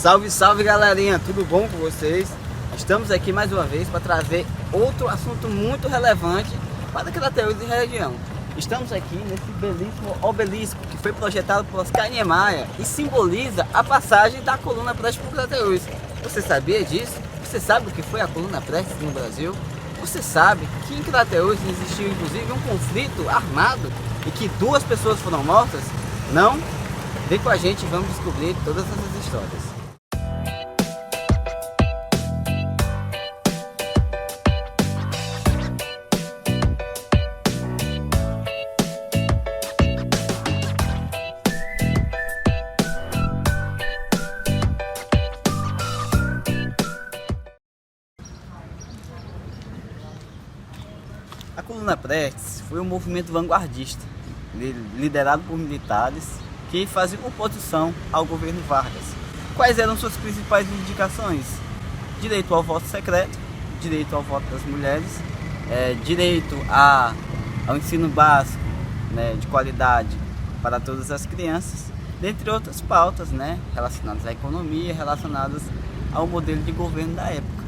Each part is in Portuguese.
Salve, salve galerinha, tudo bom com vocês? Estamos aqui mais uma vez para trazer outro assunto muito relevante para Crateús e região. Estamos aqui nesse belíssimo obelisco que foi projetado por Oscar Niemeyer e simboliza a passagem da coluna Prestes por Crateús. Você sabia disso? Você sabe o que foi a coluna Prestes no Brasil? Você sabe que em Crateús existiu inclusive um conflito armado e que 2 pessoas foram mortas? Não? Vem com a gente e vamos descobrir todas essas histórias. A Coluna Prestes foi um movimento vanguardista, liderado por militares que faziam oposição ao governo Vargas. Quais eram suas principais reivindicações? Direito ao voto secreto, direito ao voto das mulheres, direito ao ensino básico, né, de qualidade para todas as crianças, dentre outras pautas, né, relacionadas à economia, relacionadas ao modelo de governo da época.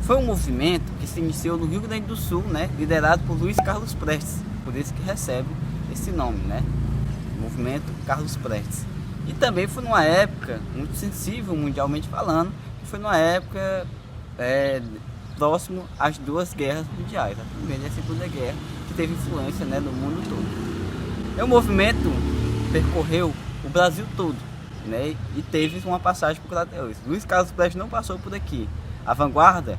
Foi um movimento que se iniciou no Rio Grande do Sul, né, liderado por Luiz Carlos Prestes, por isso que recebe esse nome, né, Movimento Carlos Prestes. E também foi numa época muito sensível, mundialmente falando, foi numa época próximo às 2 guerras mundiais, a Primeira e a Segunda Guerra, que teve influência, né, no mundo todo. O movimento percorreu o Brasil todo, né, e teve uma passagem por Crateús. Luiz Carlos Prestes não passou por aqui. A vanguarda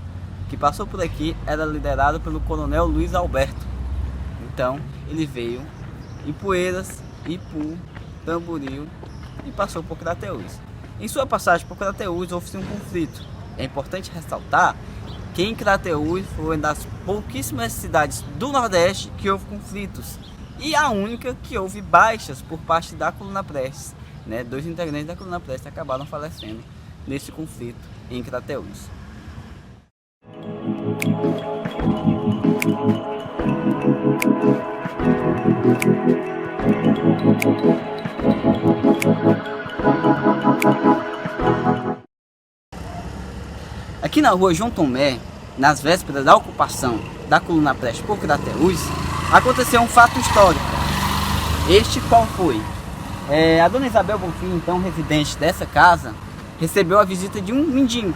que passou por aqui era liderada pelo coronel Luiz Alberto. Então ele veio em Poeiras, Ipu, Tamboril e passou por Crateús. Em sua passagem por Crateús houve um conflito. É importante ressaltar que em Crateús foi uma das pouquíssimas cidades do Nordeste que houve conflitos e a única que houve baixas por parte da Coluna Prestes, né? 2 integrantes da Coluna Prestes acabaram falecendo nesse conflito em Crateús. Aqui na rua João Tomé, nas vésperas da ocupação da Coluna Prestes por Crateús, aconteceu um fato histórico. Este qual foi? A dona Isabel Bonfim, então residente dessa casa, recebeu a visita de um mendigo.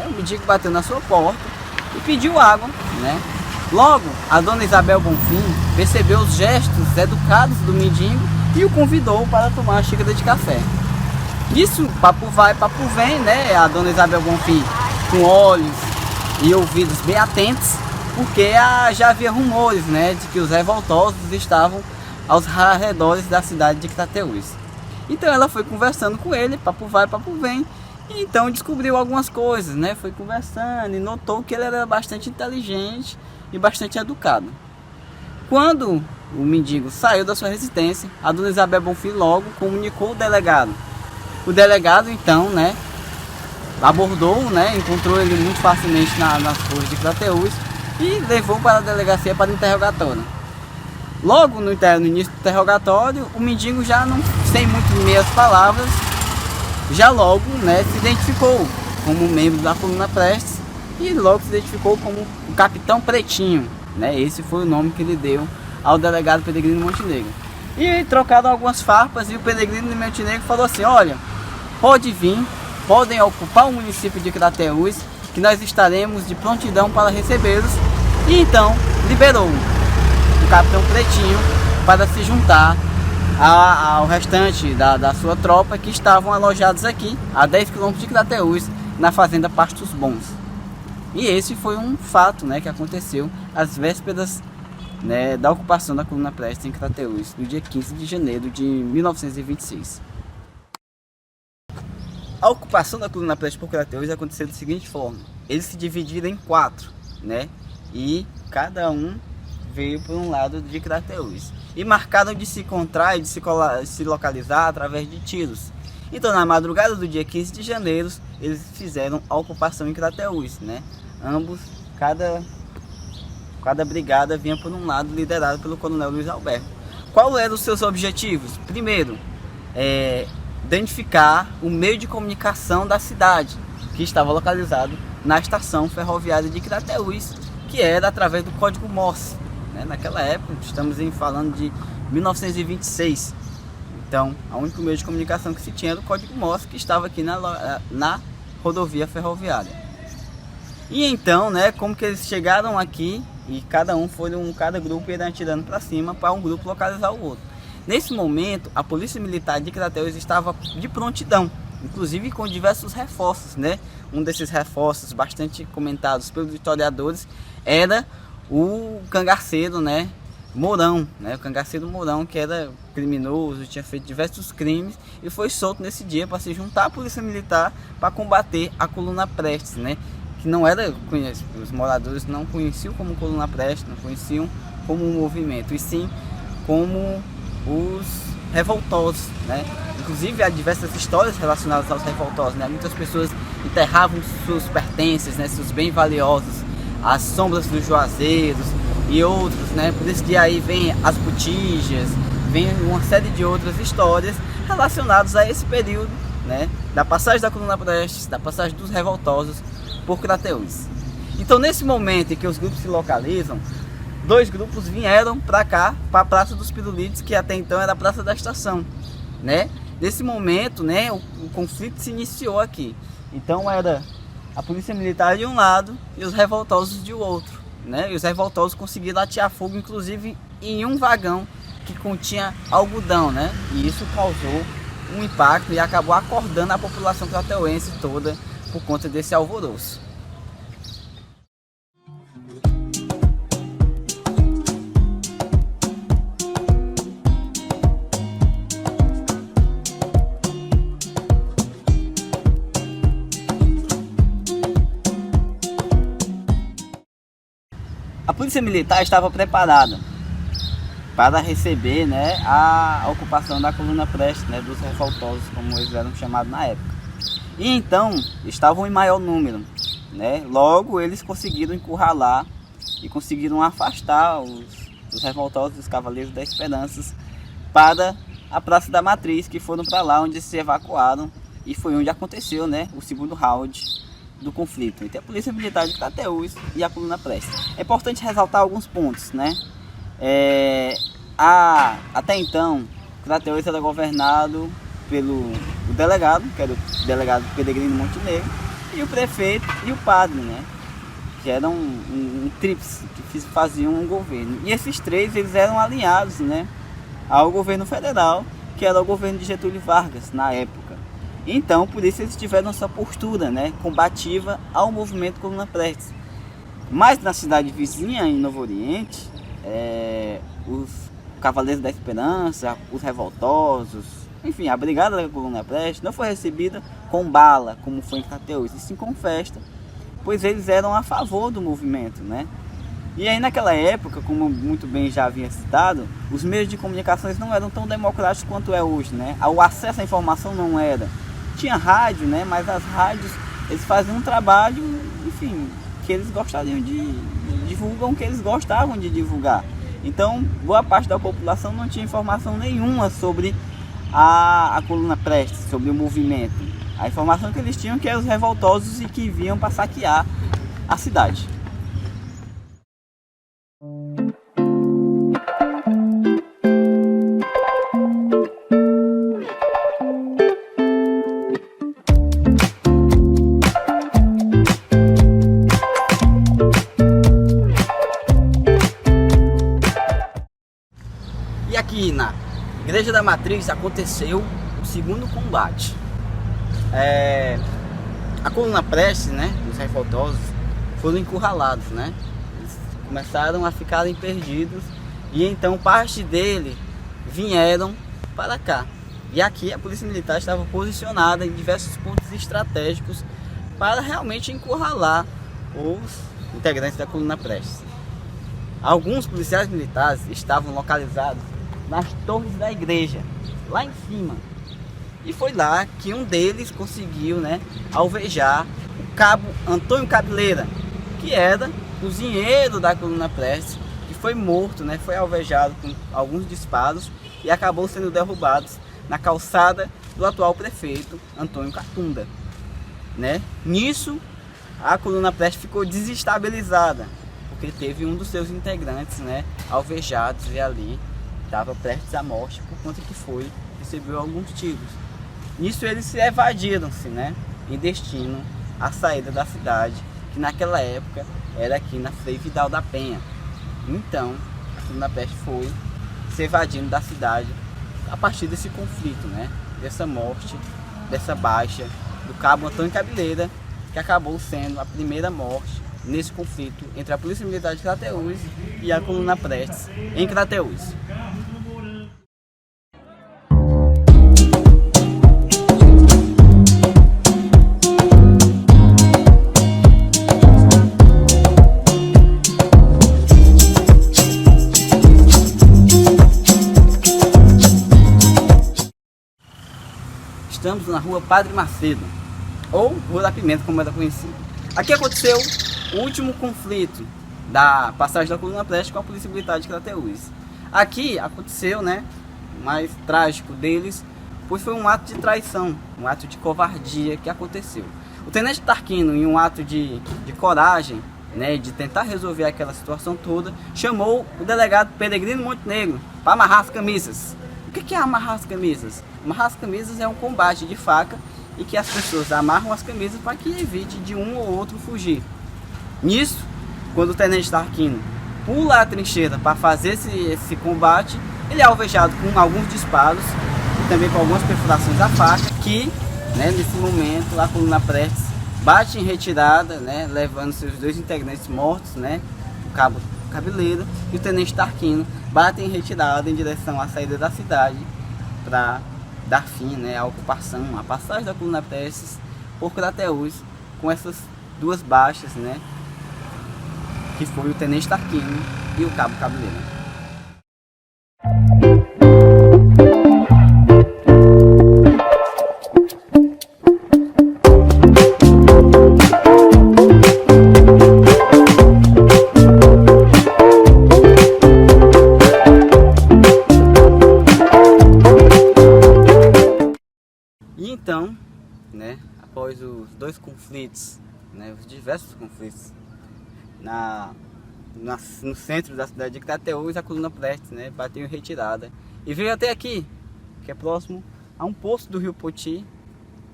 O mendigo bateu na sua porta e pediu água, né? Logo, a dona Isabel Bonfim percebeu os gestos educados do mendigo e o convidou para tomar uma xícara de café. Isso, papo vai, papo vem, né? A dona Isabel Bonfim com olhos e ouvidos bem atentos, porque já havia rumores, né, de que os revoltosos estavam aos arredores da cidade de Crateús. Então ela foi conversando com ele, papo vai, papo vem, e então descobriu algumas coisas, né? Foi conversando e notou que ele era bastante inteligente e bastante educado. Quando o mendigo saiu da sua residência, a dona Isabel Bonfim logo comunicou o delegado. O delegado então, né, abordou, né, encontrou ele muito facilmente nas ruas de Crateús e levou para a delegacia para interrogatório. Logo no início do interrogatório, o mendigo já não, sem muito meias palavras, já logo, né, se identificou como membro da Coluna Prestes e logo se identificou como o Capitão Pretinho, né? Esse foi o nome que ele deu ao delegado Peregrino Montenegro. E trocaram algumas farpas e o Peregrino Montenegro falou assim: olha, pode vir, podem ocupar o município de Crateús, que nós estaremos de prontidão para recebê-los. E então liberou o Capitão Pretinho para se juntar ao restante da sua tropa que estavam alojados aqui a 10 km de Crateús, na fazenda Pastos Bons. E esse foi um fato, né, que aconteceu às vésperas, né, da ocupação da Coluna Prestes em Crateús, no dia 15 de janeiro de 1926. A ocupação da Coluna Prestes por Crateús aconteceu da seguinte forma: eles se dividiram em 4, né, e cada um veio por um lado de Crateús e marcaram de se encontrar e de se localizar através de tiros. Então na madrugada do dia 15 de janeiro eles fizeram a ocupação em Crateús, né? Ambos, cada brigada vinha por um lado, liderado pelo coronel Luiz Alberto. Qual eram os seus objetivos? Primeiro, identificar o meio de comunicação da cidade, que estava localizado na estação ferroviária de Crateús, que era através do código Morse, né? Naquela época, estamos falando de 1926. Então, o único meio de comunicação que se tinha era o código Morse, que estava aqui na rodovia ferroviária. E então, né, como que eles chegaram aqui e cada grupo ia atirando para cima para um grupo localizar o outro. Nesse momento, a Polícia Militar de Crateús estava de prontidão, inclusive com diversos reforços, né? Um desses reforços bastante comentados pelos historiadores era o cangaceiro, né, Mourão, né? O cangaceiro Mourão, que era criminoso, tinha feito diversos crimes e foi solto nesse dia para se juntar à Polícia Militar para combater a Coluna Prestes, né? Que não era, os moradores não conheciam como Coluna Prestes, não conheciam como um movimento, e sim como os revoltosos, né? Inclusive há diversas histórias relacionadas aos revoltosos, né? Muitas pessoas enterravam seus pertences, né? Seus bens valiosos, as sombras dos juazeiros e outros, né? Por isso que aí vem as botijas, vem uma série de outras histórias relacionadas a esse período, né? Da passagem da Coluna Prestes, da passagem dos revoltosos por Crateús. Então, nesse momento em que os grupos se localizam, dois grupos vieram para cá, para a Praça dos Pirulitos, que até então era a Praça da Estação, né? Nesse momento, né, o conflito se iniciou aqui. Então era a Polícia Militar de um lado e os revoltosos de outro, né? E os revoltosos conseguiram atear fogo, inclusive em um vagão que continha algodão, né? E isso causou um impacto e acabou acordando a população crateuense toda por conta desse alvoroço. A Polícia Militar estava preparada para receber, né, a ocupação da Coluna Prestes, né, dos revoltosos, como eles eram chamados na época. E então estavam em maior número, né? Logo eles conseguiram encurralar e conseguiram afastar os revoltosos dos Cavaleiros da Esperança para a Praça da Matriz, que foram para lá onde se evacuaram, e foi onde aconteceu, né, o segundo round do conflito entre a Polícia Militar de Crateús e a Coluna Prestes. É importante ressaltar alguns pontos, né? Até então, Crateús era governado pelo delegado, que era o delegado Peregrino Montenegro, e o prefeito e o padre, né? Que eram um tríplice, que faziam um governo. E esses três, eles eram alinhados, né, ao governo federal, que era o governo de Getúlio Vargas, na época. Então, por isso eles tiveram essa postura, né, combativa ao movimento Coluna Prestes. Mas na cidade vizinha, em Novo Oriente, os Cavaleiros da Esperança, os revoltosos, enfim, a brigada da Coluna Prestes não foi recebida com bala, como foi em Crateús, e sim com festa, pois eles eram a favor do movimento, né? E aí naquela época, como muito bem já havia citado, os meios de comunicações não eram tão democráticos quanto é hoje, né? O acesso à informação não era. Tinha rádio, né? Mas as rádios, eles faziam um trabalho, enfim, que eles gostariam divulgar o que eles gostavam de divulgar. Então, boa parte da população não tinha informação nenhuma sobre a Coluna Prestes, sobre o movimento. A informação que eles tinham que eram os revoltosos e que vinham para saquear a cidade. E aqui na Igreja da Matriz aconteceu o segundo combate. A Coluna Prestes, né, os revoltosos, foram encurralados, né? Eles começaram a ficarem perdidos e então parte dele vieram para cá. E aqui a Polícia Militar estava posicionada em diversos pontos estratégicos para realmente encurralar os integrantes da Coluna Prestes. Alguns policiais militares estavam localizados nas torres da igreja, lá em cima. E foi lá que um deles conseguiu, né, alvejar o cabo Antônio Cabeleira, que era cozinheiro da Coluna Prestes, que foi morto, né, foi alvejado com alguns disparos e acabou sendo derrubado na calçada do atual prefeito Antônio Catunda, né? Nisso, a coluna Prestes ficou desestabilizada, porque teve um dos seus integrantes, né, alvejados, e ali estava prestes à morte por conta que recebeu alguns tiros. Nisso eles se evadiram-se, né, em destino à saída da cidade, que naquela época era aqui na Frei Vidal da Penha. Então, a coluna Prestes foi se evadindo da cidade a partir desse conflito, né, dessa morte, dessa baixa do cabo Antônio Cabeleira, que acabou sendo a primeira morte nesse conflito entre a Polícia Militar de Crateús e a coluna Prestes em Crateús. Estamos na rua Padre Macedo, ou Rua da Pimenta, como era conhecido. Aqui aconteceu o último conflito da passagem da coluna Prestes com a Polícia Militar de Crateús. Aqui aconteceu, né, o mais trágico deles, pois foi um ato de traição, um ato de covardia que aconteceu. O tenente Tarquino, em um ato de coragem, né, de tentar resolver aquela situação toda, chamou o delegado Peregrino Montenegro para amarrar as camisas. O que é amarrar as camisas? Amarrar as camisas é um combate de faca e que as pessoas amarram as camisas para que evite de um ou outro fugir. Nisso, quando o tenente Tarquino pula a trincheira para fazer esse combate, ele é alvejado com alguns disparos e também com algumas perfurações à faca, que, né, nesse momento a coluna Prestes bate em retirada, né, levando seus dois integrantes mortos, né, o cabo Cabeleira e o tenente Tarquino batem em retirada em direção à saída da cidade para dar fim, né, à ocupação, à passagem da coluna Prestes por Crateús, com essas duas baixas, né, que foi o tenente Tarquino e o cabo Cabeleira. Então, né, após os dois conflitos, né, os diversos conflitos no centro da cidade de Crateús, a coluna Prestes, né, bateu em retirada e veio até aqui, que é próximo a um posto do Rio Poti,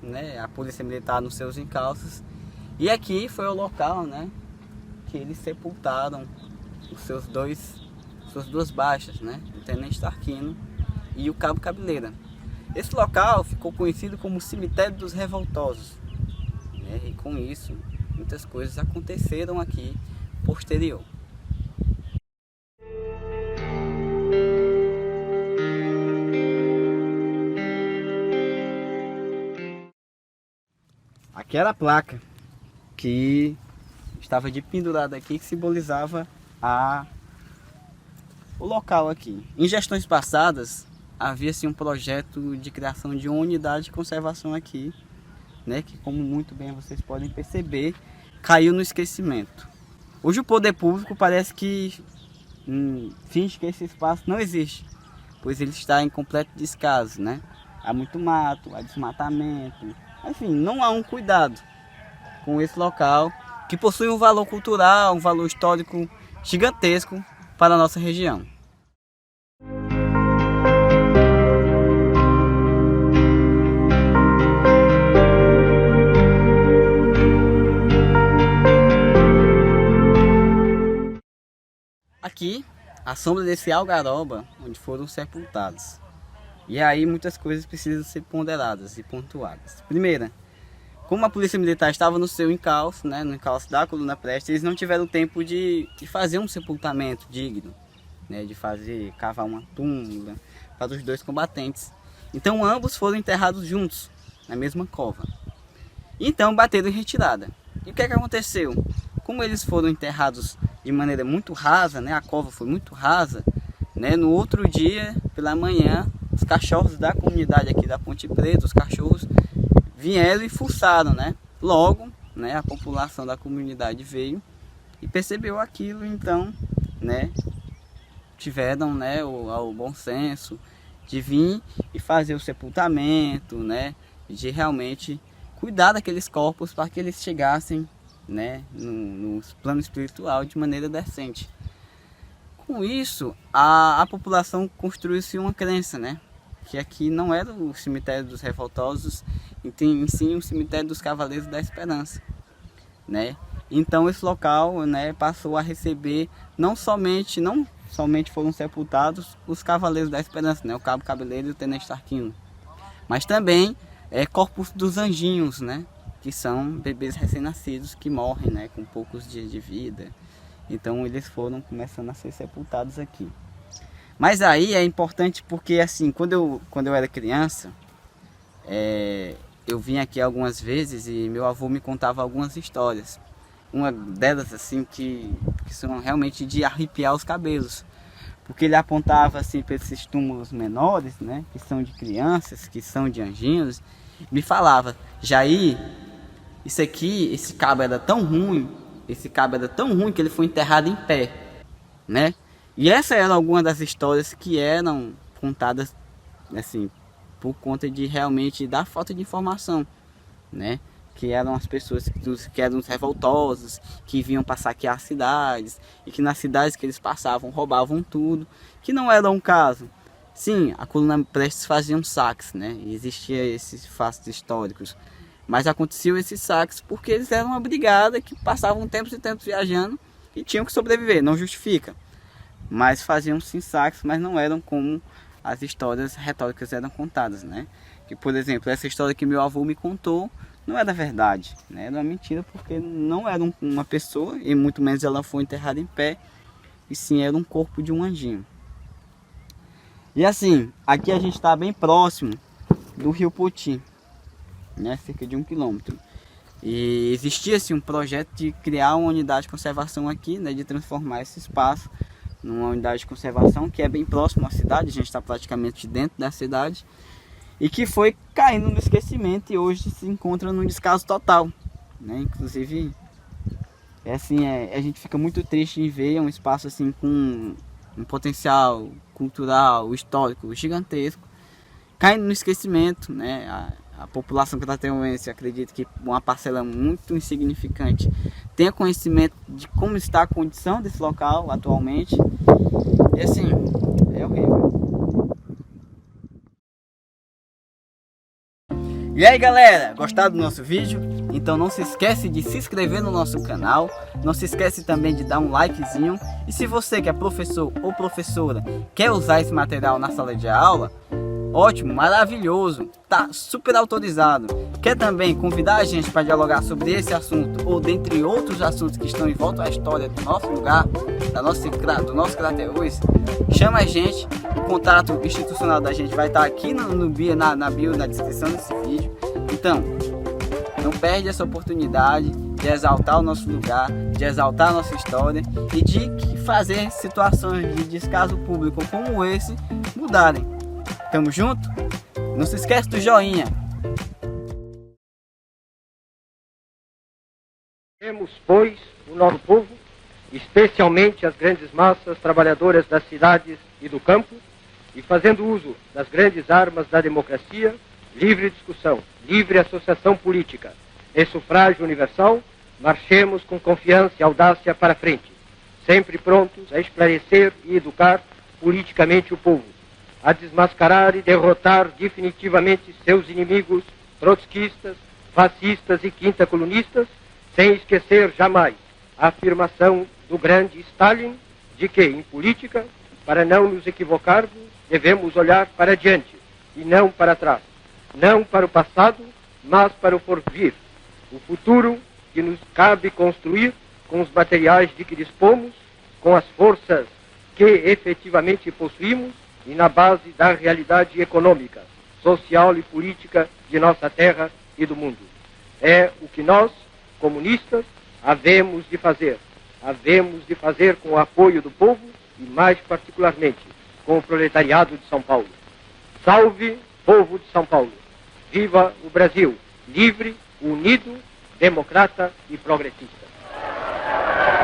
né, a Polícia Militar nos seus encalços, e aqui foi o local, né, que eles sepultaram suas duas baixas, né, o tenente Tarquino e o cabo Cabeleira. Esse local ficou conhecido como o Cemitério dos Revoltosos, né? E com isso, muitas coisas aconteceram aqui posterior. Aqui era a placa que estava de pendurada aqui, que simbolizava o local aqui. Em gestões passadas, havia-se um projeto de criação de uma unidade de conservação aqui, né, que, como muito bem vocês podem perceber, caiu no esquecimento. Hoje o poder público parece que finge que esse espaço não existe, pois ele está em completo descaso, né? Há muito mato, há desmatamento, enfim, não há um cuidado com esse local que possui um valor cultural, um valor histórico gigantesco para a nossa região. Aqui, a sombra desse algaroba, onde foram sepultados. E aí muitas coisas precisam ser ponderadas e pontuadas. Primeira, como a Polícia Militar estava no seu encalço, né, no encalço da coluna Prestes, eles não tiveram tempo de fazer um sepultamento digno, né, de cavar uma tumba para os dois combatentes. Então ambos foram enterrados juntos, na mesma cova. Então bateram em retirada. E o que aconteceu? Como eles foram enterrados de maneira muito rasa, né, a cova foi muito rasa, né, no outro dia, pela manhã, os cachorros da comunidade aqui da Ponte Preta, os cachorros vieram e fuçaram, né? Logo, né, a população da comunidade veio e percebeu aquilo, então, né, tiveram, né, o bom senso de vir e fazer o sepultamento, né, de realmente cuidar daqueles corpos para que eles chegassem, né, no plano espiritual de maneira decente. Com isso, a população construiu-se uma crença, né, que aqui não era o cemitério dos revoltosos, e sim o cemitério dos Cavaleiros da Esperança, né. Então esse local, né, passou a receber não somente foram sepultados os Cavaleiros da Esperança, né, o Cabo Cabeleiro e o Tenente Tarquino, mas também corpos dos anjinhos, né, que são bebês recém-nascidos que morrem, né, com poucos dias de vida. Então eles foram começando a ser sepultados aqui. Mas aí é importante porque assim, quando eu era criança, eu vim aqui algumas vezes e meu avô me contava algumas histórias. Uma delas assim que são realmente de arrepiar os cabelos, porque ele apontava assim para esses túmulos menores, né, que são de crianças, que são de anjinhos, me falava: Jair, esse cabo era tão ruim, que ele foi enterrado em pé, né? E essa era alguma das histórias que eram contadas assim por conta de realmente da falta de informação, né? Que eram as pessoas que eram os revoltosos, que vinham para saquear as cidades, e que nas cidades que eles passavam roubavam tudo, que não era um caso. Sim, a coluna Prestes fazia saques, né? E existia esses fatos históricos, mas aconteciam esses saques porque eles eram uma brigada que passavam tempos e tempos viajando e tinham que sobreviver, não justifica. Mas faziam sim saques, mas não eram como as histórias retóricas eram contadas, né? Que, por exemplo, essa história que meu avô me contou não era verdade, né? Era uma mentira, porque não era uma pessoa, e muito menos ela foi enterrada em pé, e sim era um corpo de um anjinho. E assim, aqui a gente está bem próximo do Rio Poti, né? Cerca de 1 quilômetro. E existia-se um projeto de criar uma unidade de conservação aqui, né? De transformar esse espaço numa unidade de conservação que é bem próximo à cidade, a gente está praticamente dentro da cidade, e que foi caindo no esquecimento e hoje se encontra num descaso total, né? Inclusive, a gente fica muito triste em ver um espaço assim com um potencial cultural, histórico gigantesco, caindo no esquecimento, né? A população craterense, acredita que uma parcela muito insignificante tenha conhecimento de como está a condição desse local atualmente, e assim, é horrível. E aí galera, gostaram do nosso vídeo? Então não se esquece de se inscrever no nosso canal, não se esquece também de dar um likezinho, e se você que é professor ou professora quer usar esse material na sala de aula, ótimo, maravilhoso, tá super autorizado. Quer também convidar a gente para dialogar sobre esse assunto ou dentre outros assuntos que estão em volta à história do nosso lugar, do nosso Crateús, chama a gente. O contato institucional da gente vai estar aqui na bio, na descrição desse vídeo. Então, não perde essa oportunidade de exaltar o nosso lugar, de exaltar a nossa história e de fazer situações de descaso público como esse mudarem. Tamo junto? Não se esquece do joinha. Temos, pois, o nosso povo, especialmente as grandes massas trabalhadoras das cidades e do campo, e fazendo uso das grandes armas da democracia, livre discussão, livre associação política e sufrágio universal, marchemos com confiança e audácia para frente, sempre prontos a esclarecer e educar politicamente o povo, a desmascarar e derrotar definitivamente seus inimigos trotskistas, fascistas e quinta-colunistas, sem esquecer jamais a afirmação do grande Stalin de que, em política, para não nos equivocarmos, devemos olhar para diante e não para trás, não para o passado, mas para o porvir, o futuro que nos cabe construir com os materiais de que dispomos, com as forças que efetivamente possuímos, e na base da realidade econômica, social e política de nossa terra e do mundo. É o que nós, comunistas, havemos de fazer. Havemos de fazer com o apoio do povo e, mais particularmente, com o proletariado de São Paulo. Salve, povo de São Paulo! Viva o Brasil, livre, unido, democrata e progressista!